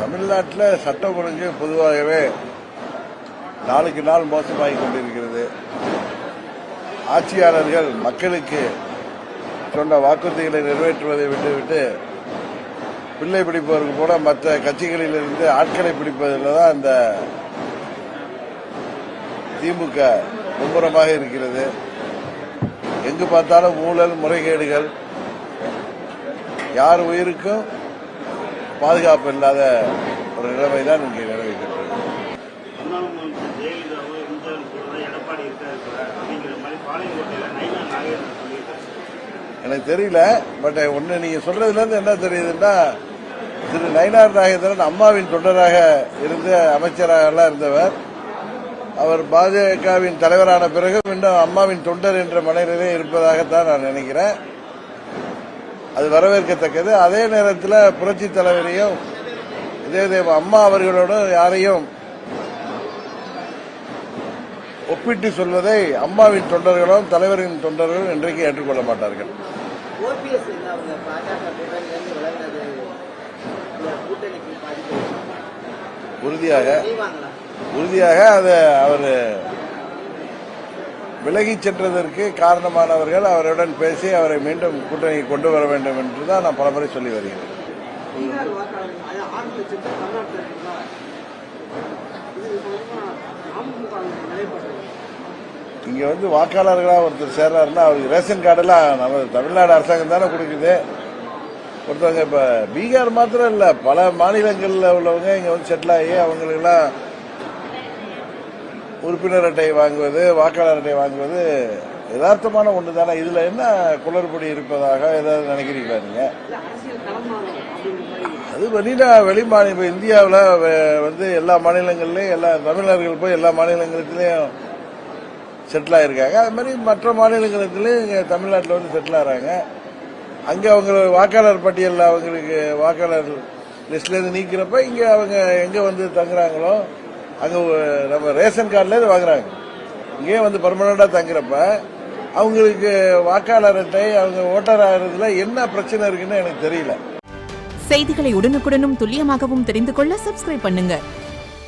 தமிழ்நாட்டில் சட்டம் ஒழுங்கு பொதுவாகவே நாளுக்கு நாள் மோசமாகி கொண்டிருக்கிறது. ஆட்சியாளர்கள் மக்களுக்கு சொன்ன வாக்குறுதிகளை நிறைவேற்றுவதை விட்டுவிட்டு பிள்ளை பிடிப்பவர்கள் போல மற்ற கட்சிகளில் இருந்து ஆட்களை பிடிப்பதில் தான் இந்த திமுக மும்முரமாக இருக்கிறது. எங்கு பார்த்தாலும் ஊழல், முறைகேடுகள், யார் உயிருக்கும் பாதுகாப்பு இல்லாத ஒரு நிலைமை தான் இங்கே நிலவுகின்றது. எனக்கு தெரியல, பட் ஒன்னு நீங்க சொல்றதுல இருந்து என்ன தெரியுதுன்னா, திரு நயினார் நாகேந்திரன் அம்மாவின் தொண்டராக இருந்து அமைச்சராக இருந்தவர். அவர் பாஜகவின் தலைவரான பிறகு இன்னும் அம்மாவின் தொண்டர் என்ற மனநிலையிலே இருப்பதாகத்தான் நான் நினைக்கிறேன். அது வரவேற்கத்தக்கது. அதே நேரத்தில் புரட்சி தலைவரையும் இதே அம்மா அவர்களோடு யாரையும் ஒப்பிட்டு சொல்வதை அம்மாவின் தொண்டர்களும் தலைவரின் தொண்டர்களும் இன்றைக்கு ஏற்றுக்கொள்ள மாட்டார்கள். உறுதியாக அதை அவர் விலகிச் சென்றதற்கு காரணமானவர்கள் அவருடன் பேசி அவரை மீண்டும் கூட்டணி கொண்டு வர வேண்டும் என்றுதான் நான் பலமுறை சொல்லி வருகிறேன். இங்க வாக்காளர்களாக ஒருத்தர் சேர்றாருன்னா அவருக்கு ரேஷன் கார்டெல்லாம் நம்ம தமிழ்நாடு அரசாங்கம் தானே கொடுக்குது. ஒருத்தவங்க இப்ப பீகார் மாத்திரம் இல்ல, பல மாநிலங்களில் உள்ளவங்க இங்க செட்டில் ஆகி அவங்களுக்கெல்லாம் உறுப்பினர் அட்டை வாங்குவது, வாக்காளர் அட்டை வாங்குவது யதார்த்தமான ஒன்று தானே. இதுல என்ன குளறுபடி இருப்பதாக ஏதாவது நினைக்கிறீங்களா நீங்க? அது வெளி மாநில இந்தியாவில் எல்லா மாநிலங்கள்லயும் எல்லா தமிழர்கள் போய் எல்லா மாநிலங்களிலையும் செட்டில் ஆயிருக்காங்க. அது மாதிரி மற்ற மாநிலங்களுக்குலயும் இங்க தமிழ்நாட்டில் செட்டில் ஆகிறாங்க. அங்க அவங்க வாக்காளர் பட்டியலில் அவங்களுக்கு வாக்காளர் லிஸ்ட்ல இருந்து நீக்கிறப்ப இங்க அவங்க எங்க தங்குறாங்களோ அங்க நம்ம ரேஷன் கார்டுல இருந்து வாங்குறாங்க. இங்கே பர்மனண்டா தங்குறப்ப அவங்களுக்கு வாக்காளர் அட்டை, அவங்க ஓட்டர் ஆகிறதுல என்ன பிரச்சனை இருக்குன்னு எனக்கு தெரியல. செய்திகளை உடனுக்குடனும் துல்லியமாகவும் தெரிந்து கொள்ள சப்ஸ்கிரைப் பண்ணுங்க.